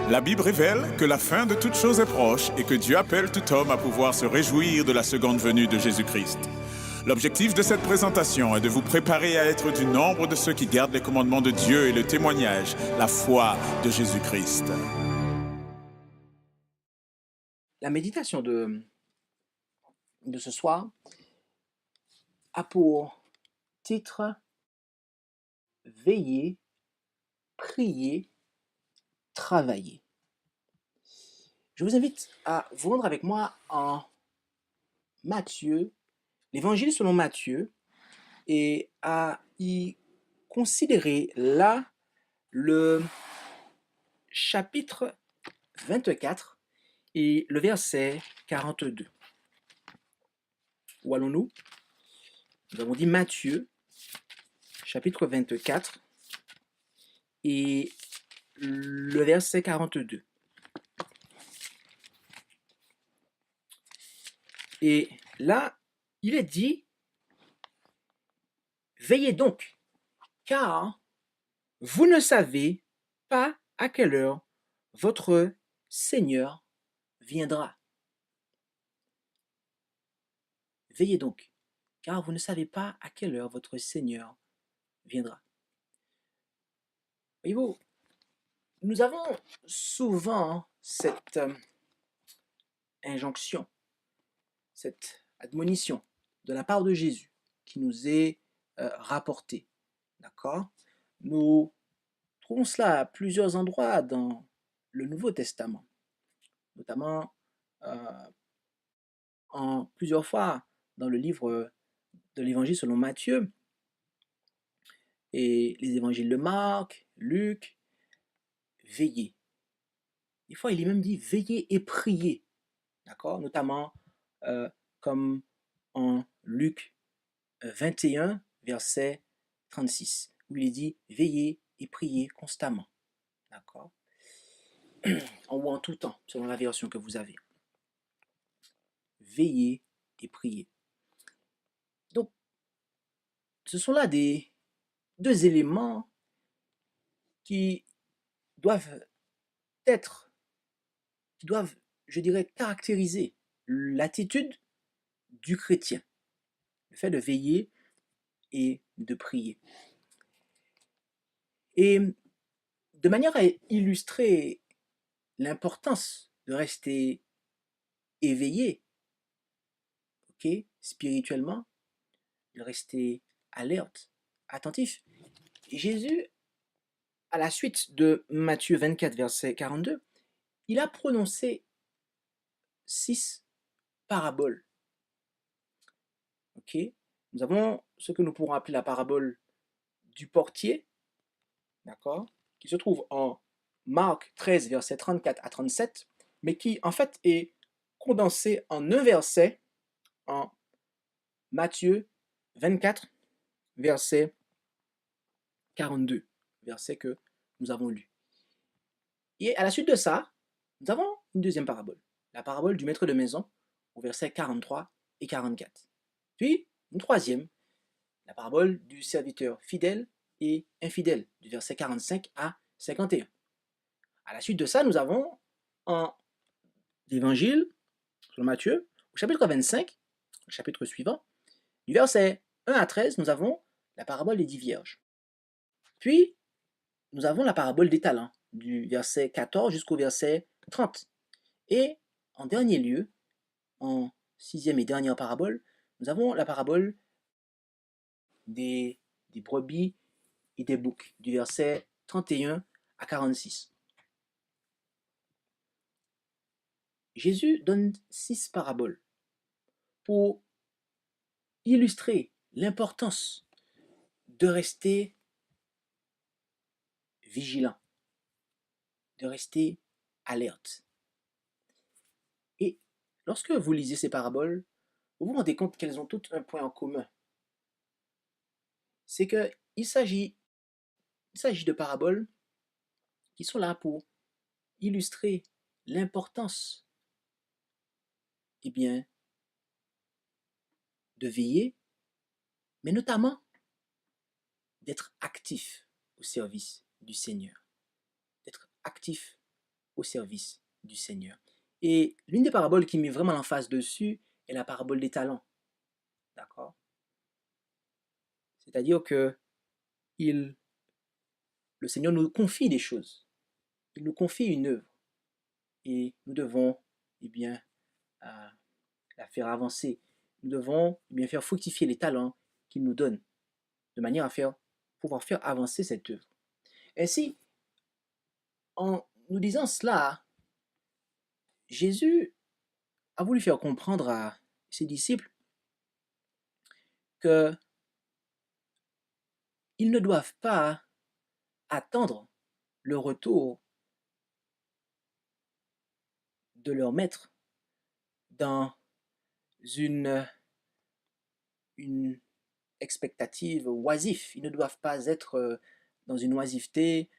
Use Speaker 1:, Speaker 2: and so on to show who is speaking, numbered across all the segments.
Speaker 1: La Bible révèle que la fin de toute chose est proche et que Dieu appelle tout homme à pouvoir se réjouir de la seconde venue de Jésus-Christ. L'objectif de cette présentation est de vous préparer à être du nombre de ceux qui gardent les commandements de Dieu et le témoignage, la foi de Jésus-Christ.
Speaker 2: La méditation de ce soir a pour titre « Veiller, prier, travailler ». Je vous invite à vous rendre avec moi en Matthieu, l'Évangile selon Matthieu, et à y considérer là le chapitre 24 et le verset 42. Où allons-nous? Nous avons dit Matthieu, chapitre 24 et le verset 42. Et là, il est dit, veillez donc, car vous ne savez pas à quelle heure votre Seigneur viendra. Veillez donc, car vous ne savez pas à quelle heure votre Seigneur viendra. Voyez-vous, nous avons souvent cette injonction, cette admonition de la part de Jésus qui nous est rapportée. D'accord? Nous trouvons cela à plusieurs endroits dans le Nouveau Testament, notamment en plusieurs fois dans le livre de l'Évangile selon Matthieu et les évangiles de Marc, Luc. Veillez. Des fois, il est même dit veillez et priez, d'accord? Notamment comme en Luc 21, verset 36, où il est dit veillez et priez constamment, d'accord? Ou en tout temps, selon la version que vous avez. Veillez et priez. Donc, ce sont là deux éléments qui doivent, je dirais, caractériser l'attitude du chrétien. Le fait de veiller et de prier. Et de manière à illustrer l'importance de rester éveillé, spirituellement, de rester alerte, attentif. Jésus, à la suite de Matthieu 24, verset 42, il a prononcé 6 paraboles. Nous avons ce que nous pourrons appeler la parabole du portier, d'accord, qui se trouve en Marc 13, verset 34 à 37, mais qui en fait est condensée en un verset en Matthieu 24, verset 42, verset que nous avons lu. Et à la suite de ça, nous avons une deuxième parabole, la parabole du maître de maison, au verset 43 et 44. Puis, une troisième, la parabole du serviteur fidèle et infidèle, du verset 45 à 51. À la suite de ça, nous avons en l'évangile, selon Matthieu, au chapitre 25, le chapitre suivant, du verset 1 à 13, nous avons la parabole des 10 vierges. Puis, nous avons la parabole des talents, du verset 14 jusqu'au verset 30. Et en dernier lieu, en sixième et dernière parabole, nous avons la parabole des brebis et des boucs, du verset 31 à 46. Jésus donne 6 paraboles pour illustrer l'importance de rester vigilant, de rester alerte. Et lorsque vous lisez ces paraboles, vous vous rendez compte qu'elles ont toutes un point en commun. C'est qu'il s'agit de paraboles qui sont là pour illustrer l'importance de veiller, mais notamment d'être actif au service du Seigneur, d'être actif au service du Seigneur. Et l'une des paraboles qui met vraiment l'emphase dessus est la parabole des talents. D'accord? C'est-à-dire que le Seigneur nous confie des choses. Il nous confie une œuvre. Et nous devons, eh bien, la faire avancer. Nous devons bien faire fructifier les talents qu'il nous donne, de manière à pouvoir faire avancer cette œuvre. Ainsi, en nous disant cela, Jésus a voulu faire comprendre à ses disciples qu'ils ne doivent pas attendre le retour de leur maître dans une expectative oisive. Ils ne doivent pas être dans une oisiveté,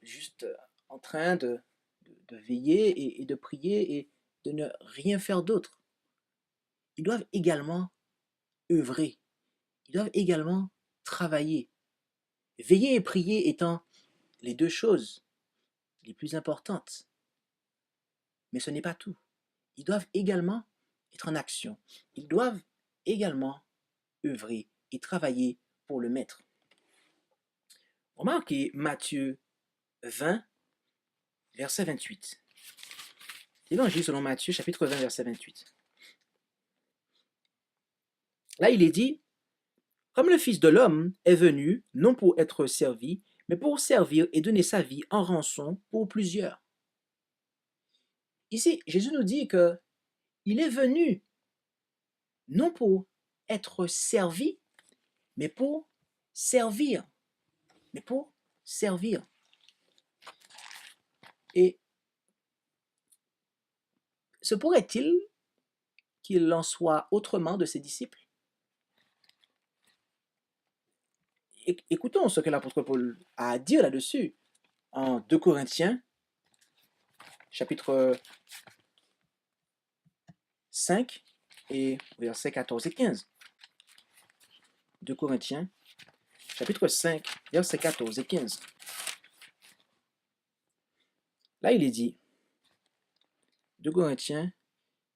Speaker 2: juste en train de veiller et de prier et de ne rien faire d'autre. Ils doivent également œuvrer. Ils doivent également travailler. Veiller et prier étant les deux choses les plus importantes. Mais ce n'est pas tout. Ils doivent également être en action. Ils doivent également œuvrer et travailler pour le maître. Remarquez Matthieu 20, verset 28. L'évangile selon Matthieu, chapitre 20, verset 28. Là, il est dit, comme le Fils de l'homme est venu, non pour être servi, mais pour servir et donner sa vie en rançon pour plusieurs. Ici, Jésus nous dit que il est venu non pour être servi, mais pour servir. Mais pour servir. Et se pourrait-il qu'il en soit autrement de ses disciples? Écoutons ce que l'apôtre Paul a à dire là-dessus en 2 Corinthiens, chapitre 5 et versets 14 et 15. 2 Corinthiens, chapitre 5, versets 14 et 15. Là, il est dit, 2 Corinthiens,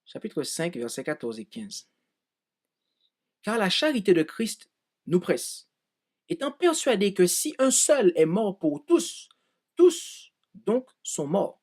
Speaker 2: chapitre 5, versets 14 et 15. Car la charité de Christ nous presse, étant persuadés que si un seul est mort pour tous, tous donc sont morts.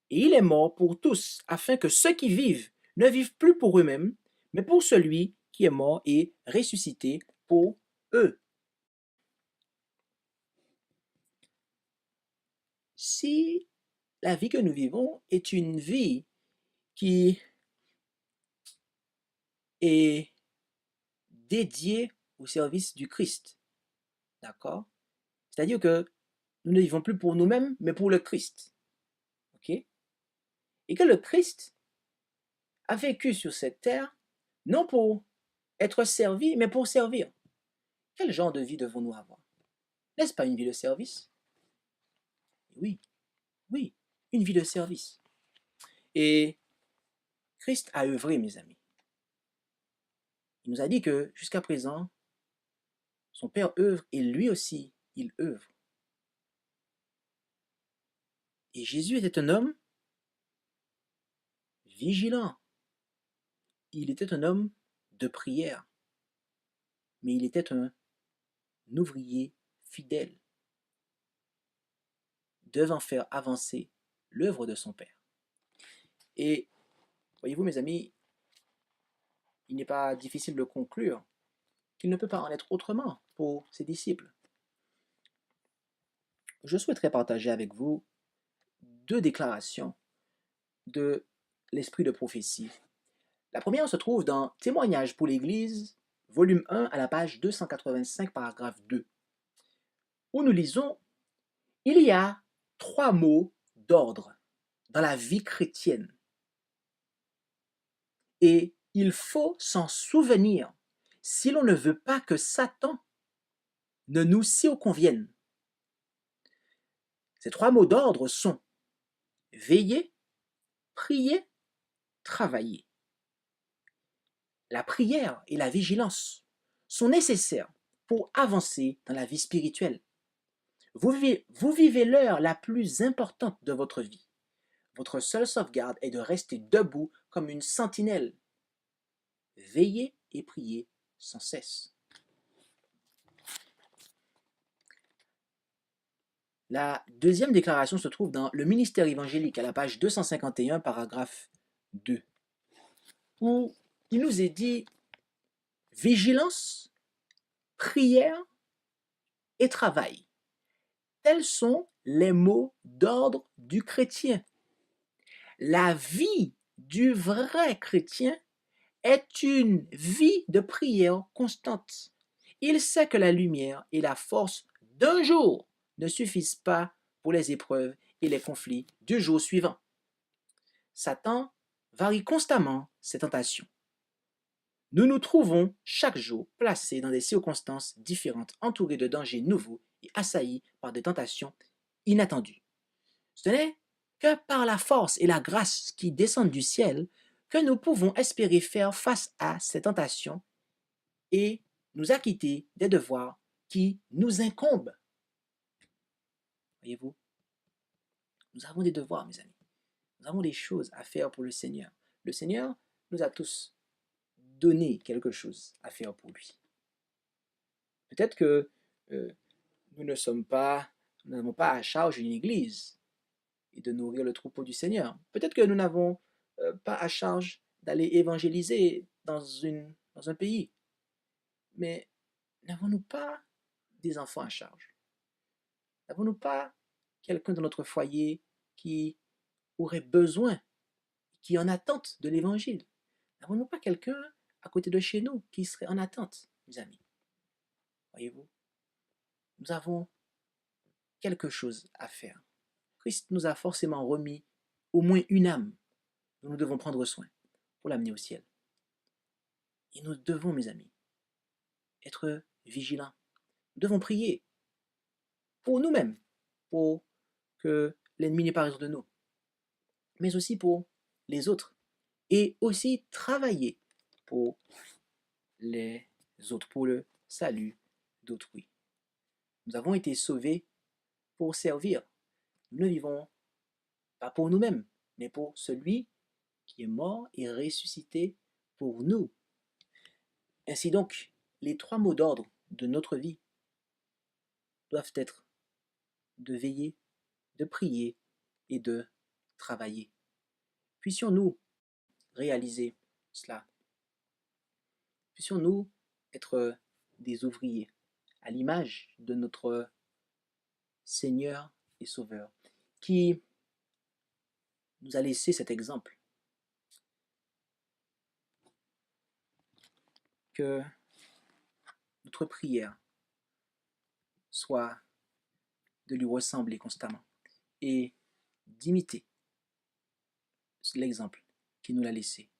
Speaker 2: Et il est mort pour tous, afin que ceux qui vivent ne vivent plus pour eux-mêmes, mais pour celui qui est mort et ressuscité pour eux. Si la vie que nous vivons est une vie qui est dédiée au service du Christ, d'accord? C'est-à-dire que nous ne vivons plus pour nous-mêmes, mais pour le Christ. Ok? Et que le Christ a vécu sur cette terre, non pour être servi, mais pour servir. Quel genre de vie devons-nous avoir? N'est-ce pas une vie de service? Oui, oui, une vie de service. Et Christ a œuvré, mes amis. Il nous a dit que jusqu'à présent, son Père œuvre et lui aussi, il œuvre. Et Jésus était un homme vigilant. Il était un homme de prière. Mais il était un ouvrier fidèle, devant faire avancer l'œuvre de son Père. Et voyez-vous, mes amis, il n'est pas difficile de conclure qu'il ne peut pas en être autrement pour ses disciples. Je souhaiterais partager avec vous 2 déclarations de l'esprit de prophétie. La première se trouve dans Témoignages pour l'Église, volume 1, à la page 285, paragraphe 2, où nous lisons « Il y a 3 mots d'ordre dans la vie chrétienne. Et il faut s'en souvenir si l'on ne veut pas que Satan ne nous circonvienne. Ces 3 mots d'ordre sont veiller, prier, travailler. La prière et la vigilance sont nécessaires pour avancer dans la vie spirituelle. Vous vivez l'heure la plus importante de votre vie. Votre seule sauvegarde est de rester debout comme une sentinelle. Veillez et priez sans cesse. La deuxième déclaration se trouve dans le ministère évangélique à la page 251, paragraphe 2, où il nous est dit vigilance, prière et travail. Tels sont les mots d'ordre du chrétien. La vie du vrai chrétien est une vie de prière constante. Il sait que la lumière et la force d'un jour ne suffisent pas pour les épreuves et les conflits du jour suivant. Satan varie constamment ses tentations. Nous nous trouvons chaque jour placés dans des circonstances différentes, entourés de dangers nouveaux et assaillis par des tentations inattendues. Ce n'est que par la force et la grâce qui descendent du ciel que nous pouvons espérer faire face à ces tentations et nous acquitter des devoirs qui nous incombent. Voyez-vous, nous avons des devoirs, mes amis. Nous avons des choses à faire pour le Seigneur. Le Seigneur nous a tous donné quelque chose à faire pour lui. Peut-être que nous n'avons pas à charge une église et de nourrir le troupeau du Seigneur. Peut-être que nous n'avons pas à charge d'aller évangéliser dans un pays. Mais n'avons-nous pas des enfants à charge? N'avons-nous pas quelqu'un dans notre foyer qui aurait besoin, qui est en attente de l'évangile? N'avons-nous pas quelqu'un à côté de chez nous qui serait en attente, mes amis? Voyez-vous, nous avons quelque chose à faire. Christ nous a forcément remis au moins une âme dont nous devons prendre soin pour l'amener au ciel. Et nous devons, mes amis, être vigilants. Nous devons prier pour nous-mêmes, pour que l'ennemi n'ait pas raison de nous, mais aussi pour les autres, et aussi travailler pour les autres, pour le salut d'autrui. Nous avons été sauvés pour servir. Nous ne vivons pas pour nous-mêmes, mais pour celui qui est mort et ressuscité pour nous. Ainsi donc, les trois mots d'ordre de notre vie doivent être de veiller, de prier et de travailler. Puissions-nous réaliser cela. Puissions-nous être des ouvriers à l'image de notre Seigneur et Sauveur qui nous a laissé cet exemple. Que notre prière soit de lui ressembler constamment et d'imiter l'exemple qu'il nous l'a laissé.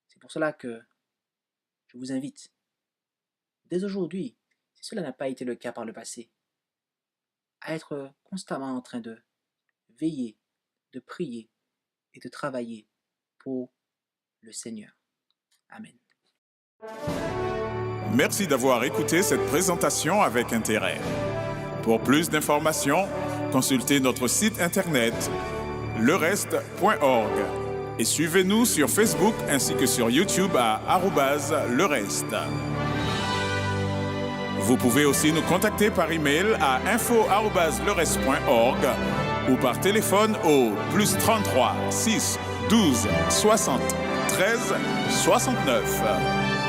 Speaker 2: C'est pour cela que je vous invite, dès aujourd'hui, si cela n'a pas été le cas par le passé, à être constamment en train de veiller, de prier et de travailler pour le Seigneur. Amen.
Speaker 1: Merci d'avoir écouté cette présentation avec intérêt. Pour plus d'informations, consultez notre site internet lereste.org et suivez-nous sur Facebook ainsi que sur YouTube à @lereste. Vous pouvez aussi nous contacter par email à info@lereste.org ou par téléphone au +33 6 12 60 13 69.